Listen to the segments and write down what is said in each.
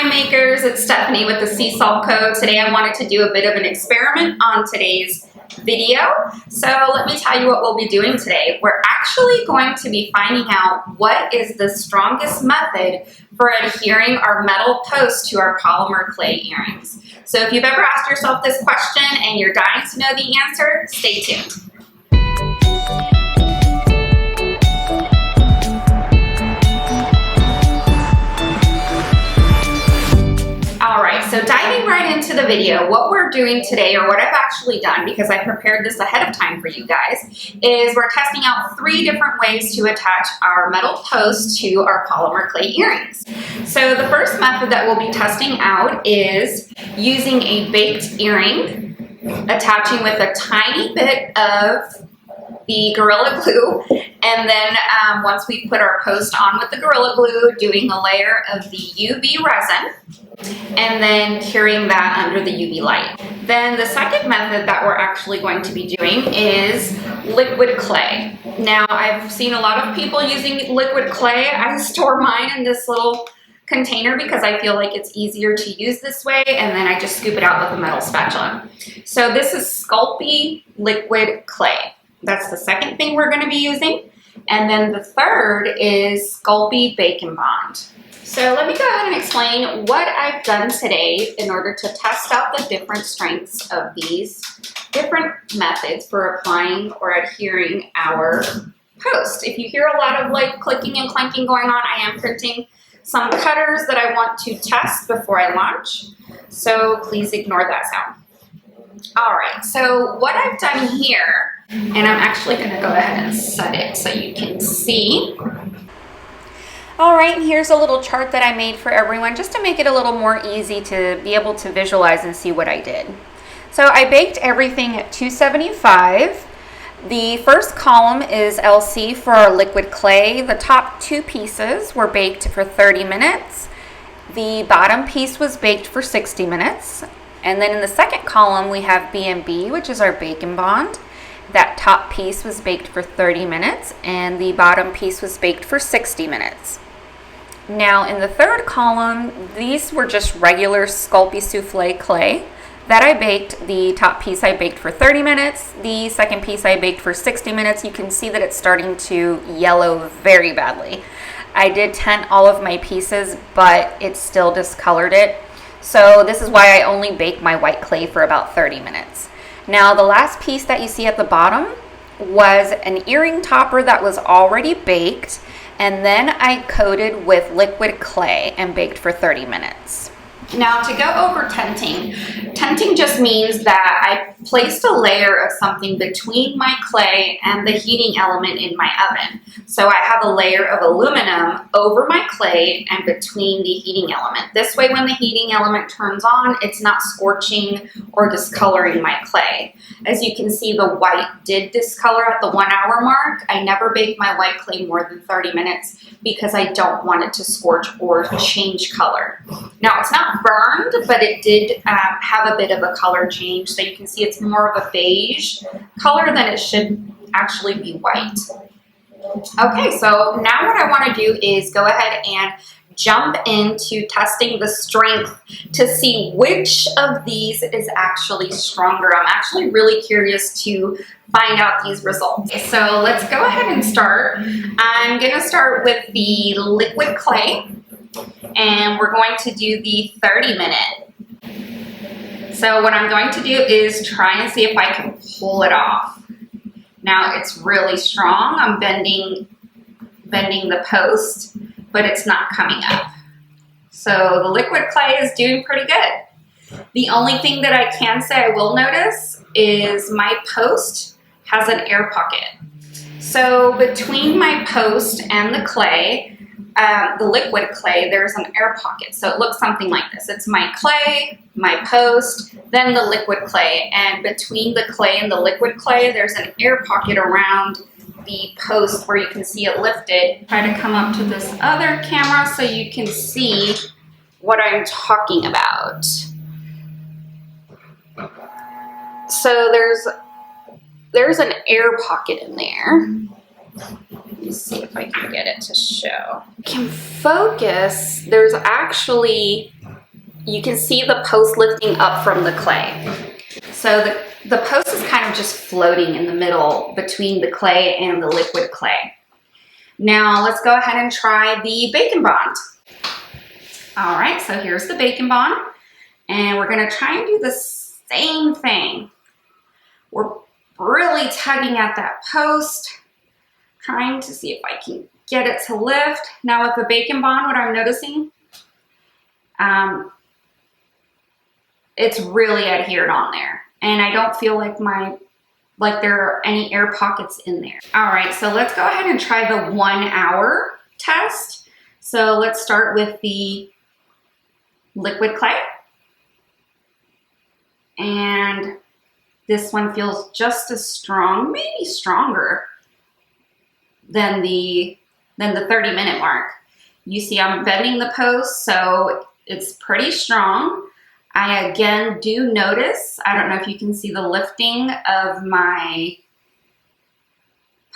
Hi makers, it's Stephanie with the Sea Salt Co. Today I wanted to do a bit of an experiment on today's video. So let me tell you what we'll be doing today. We're actually going to be finding out what is the strongest method for adhering our metal post to our polymer clay earrings. So if you've ever asked yourself this question and you're dying to know the answer, stay tuned. So diving right into the video, what we're doing today, or what I've actually done, because I prepared this ahead of time for you guys, is we're testing out 3 different ways to attach our metal post to our polymer clay earrings. So the first method that we'll be testing out is using a baked earring, attaching with a tiny bit of the Gorilla Glue, and then once we put our post on with the Gorilla Glue, doing a layer of the UV resin, and then curing that under the UV light. Then the second method that we're actually going to be doing is liquid clay. Now, I've seen a lot of people using liquid clay. I store mine in this little container because I feel like it's easier to use this way, and then I just scoop it out with a metal spatula. So this is Sculpey liquid clay. That's the second thing we're going to be using. And then the third is Sculpey Bake and Bond. So let me go ahead and explain what I've done today in order to test out the different strengths of these different methods for applying or adhering our post. If you hear a lot of like clicking and clanking going on, I am printing some cutters that I want to test before I launch. So please ignore that sound. All right, so what I've done here, and I'm actually going to go ahead and set it so you can see. All right, here's a little chart that I made for everyone just to make it a little more easy to be able to visualize and see what I did. So I baked everything at 275. The first column is LC for our liquid clay. The top 2 pieces were baked for 30 minutes. The bottom piece was baked for 60 minutes. And then in the second column, we have B&B, which is our bake and bond. That top piece was baked for 30 minutes, and the bottom piece was baked for 60 minutes. Now, in the third column, these were just regular Sculpey souffle clay that I baked. The top piece I baked for 30 minutes. The second piece I baked for 60 minutes. You can see that it's starting to yellow very badly. I did tint all of my pieces, but it still discolored it. So this is why I only bake my white clay for about 30 minutes. Now, the last piece that you see at the bottom was an earring topper that was already baked, and then I coated with liquid clay and baked for 30 minutes. Now, to go over tinting, tinting just means that I placed a layer of something between my clay and the heating element in my oven. So I have a layer of aluminum over my clay and between the heating element. This way, when the heating element turns on, it's not scorching or discoloring my clay. As you can see, the white did discolor at the 1 hour mark. I never bake my white clay more than 30 minutes because I don't want it to scorch or change color. Now, it's not burned, but it did have a bit of a color change. So you can see it's more of a beige color than it should actually be white. Okay, so now what I want to do is go ahead and jump into testing the strength to see which of these is actually stronger. I'm actually really curious to find out these results. So let's go ahead and start. I'm going to start with the liquid clay, and we're going to do the 30-minute. So what I'm going to do is try and see if I can pull it off. Now it's really strong. I'm bending the post, but it's not coming up. So the liquid clay is doing pretty good. The only thing that I can say I will notice is my post has an air pocket. So between my post and the clay, the liquid clay, there's an air pocket. So it looks something like this. It's my clay, my post, then the liquid clay. And between the clay and the liquid clay, there's an air pocket around the post where you can see it lifted. Try to come up to this other camera so you can see what I'm talking about. So there's an air pocket in there. Let me see if I can get it to show. I can focus. There's actually you can see the post lifting up from the clay. So the post is kind of just floating in the middle between the clay and the liquid clay. Now let's go ahead and try the Bacon Bond. All right, so here's the Bacon Bond, and we're gonna try and do the same thing. We're really tugging at that post, trying to see if I can get it to lift. Now with the Bacon Bond, what I'm noticing, it's really adhered on there, and I don't feel like there are any air pockets in there. All right, so let's go ahead and try the 1 hour test. So let's start with the liquid clay. And this one feels just as strong, maybe stronger than the 30-minute mark. You see I'm bending the post, so it's pretty strong. I again do notice, I don't know if you can see the lifting of my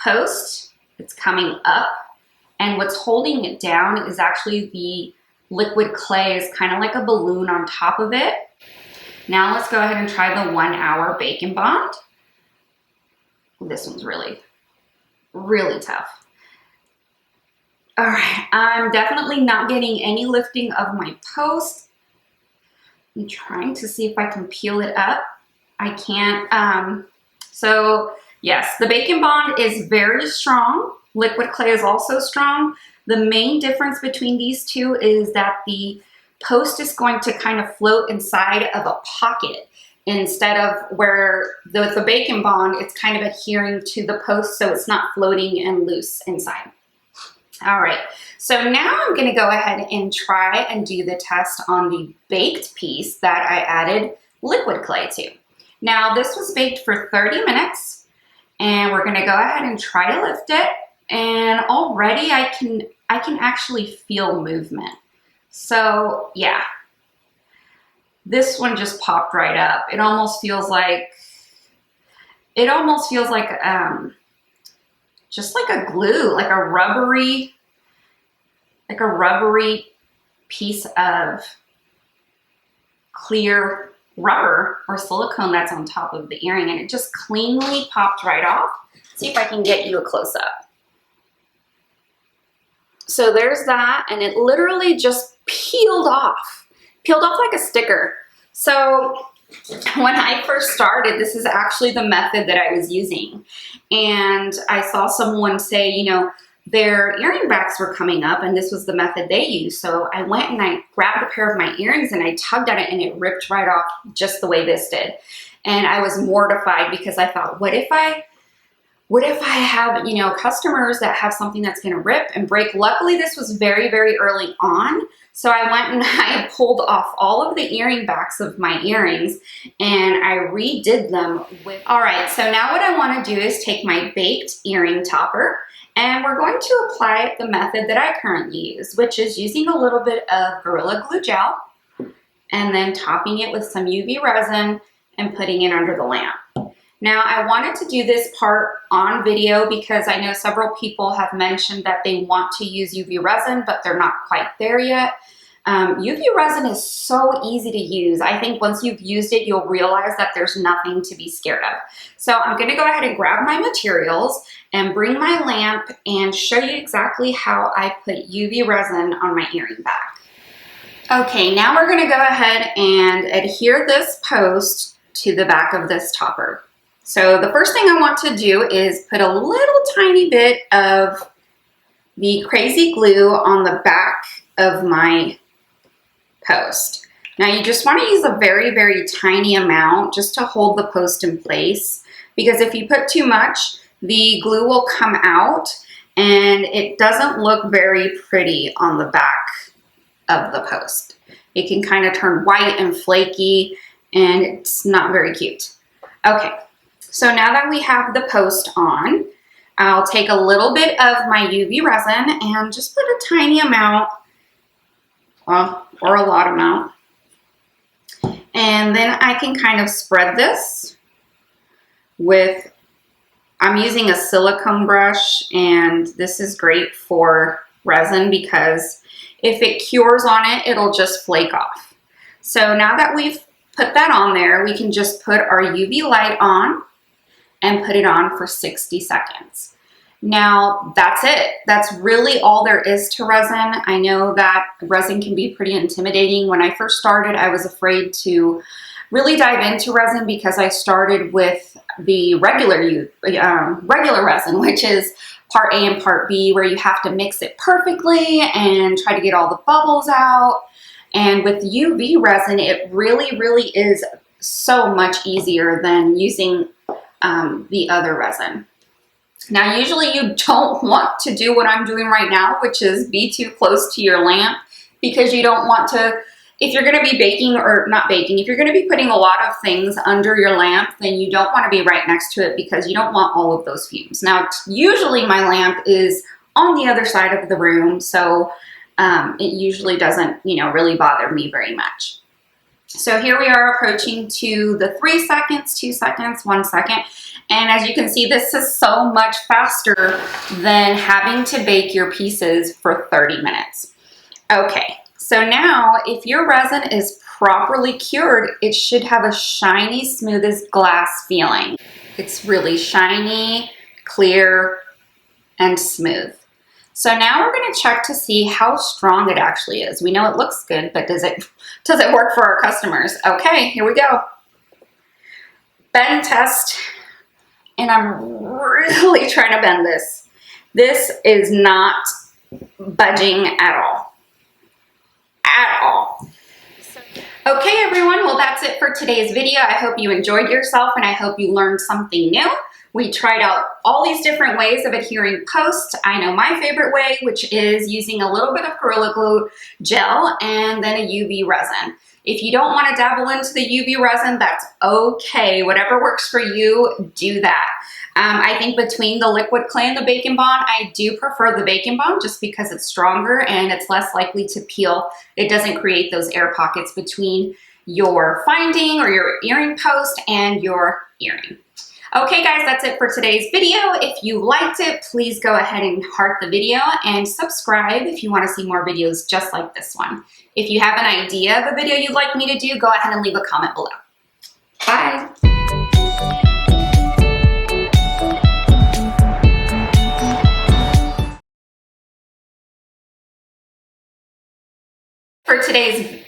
post. It's coming up, and what's holding it down is actually the liquid clay is kind of like a balloon on top of it. Now let's go ahead and try the 1 hour Bacon Bond. This one's really, really tough. All right, I'm definitely not getting any lifting of my post. I'm trying to see if I can peel it up. I can't. So yes, the Bacon Bond is very strong. Liquid clay is also strong. The main difference between these two is that the post is going to kind of float inside of a pocket instead of where with the Bacon Bond, it's kind of adhering to the post, so it's not floating and loose inside. All right, so now I'm gonna go ahead and try and do the test on the baked piece that I added liquid clay to. Now this was baked for 30 minutes, and we're gonna go ahead and try to lift it, and already I can actually feel movement. So yeah, this one just popped right up. It almost feels like just like a glue, like a rubbery piece of clear rubber or silicone that's on top of the earring, and it just cleanly popped right off. Let's see if I can get you a close-up. So there's that, and it literally just peeled off like a sticker. So when I first started, this is actually the method that I was using. And I saw someone say, you know, their earring backs were coming up and this was the method they used. So I went and I grabbed a pair of my earrings and I tugged at it and it ripped right off just the way this did. And I was mortified because I thought, what if I have, you know, customers that have something that's going to rip and break? Luckily, this was very, very early on. So I went and I pulled off all of the earring backs of my earrings and I redid them with. All right, so now what I want to do is take my baked earring topper and we're going to apply the method that I currently use, which is using a little bit of Gorilla Glue gel and then topping it with some UV resin and putting it under the lamp. Now, I wanted to do this part on video because I know several people have mentioned that they want to use UV resin, but they're not quite there yet. UV resin is so easy to use. I think once you've used it, you'll realize that there's nothing to be scared of. So I'm gonna go ahead and grab my materials and bring my lamp and show you exactly how I put UV resin on my earring back. Okay, now we're gonna go ahead and adhere this post to the back of this topper. So the first thing I want to do is put a little tiny bit of the crazy glue on the back of my post. Now you just want to use a very, very tiny amount just to hold the post in place, because if you put too much, the glue will come out and it doesn't look very pretty on the back of the post. It can kind of turn white and flaky and it's not very cute. Okay. So now that we have the post on, I'll take a little bit of my UV resin and just put a tiny amount, well, or a lot amount. And then I can kind of spread this with, I'm using a silicone brush, and this is great for resin because if it cures on it, it'll just flake off. So now that we've put that on there, we can just put our UV light on and put it on for 60 seconds. Now that's it. That's really all there is to resin. I know that resin can be pretty intimidating. When I first started, I was afraid to really dive into resin because I started with the regular resin, which is part A and part B, where you have to mix it perfectly and try to get all the bubbles out. And with UV resin, it really is so much easier than using the other resin. Now, usually you don't want to do what I'm doing right now, which is be too close to your lamp, because you don't want to, if you're going to be baking or not baking, if you're going to be putting a lot of things under your lamp, then you don't want to be right next to it because you don't want all of those fumes. Now, usually my lamp is on the other side of the room, so it usually doesn't, really bother me very much. So here we are approaching to the 3 seconds, 2 seconds, 1 second. And as you can see, this is so much faster than having to bake your pieces for 30 minutes. Okay, so now if your resin is properly cured, it should have a shiny, smooth as glass feeling. It's really shiny, clear, and smooth. So now we're going to check to see how strong it actually is. We know it looks good, but does it work for our customers? Okay, here we go. Bend test. And I'm really trying to bend this. This is not budging at all. At all. Okay, everyone. Well, that's it for today's video. I hope you enjoyed yourself and I hope you learned something new. We tried out all these different ways of adhering post. I know my favorite way, which is using a little bit of Gorilla Glue gel and then a UV resin. If you don't want to dabble into the UV resin, that's okay. Whatever works for you, do that. I think between the liquid clay and the Bake & Bond, I do prefer the Bake & Bond just because it's stronger and it's less likely to peel. It doesn't create those air pockets between your finding or your earring post and your earring. Okay guys, that's it for today's video. If you liked it, please go ahead and heart the video and subscribe if you want to see more videos just like this one. If you have an idea of a video you'd like me to do, go ahead and leave a comment below. Bye. For today's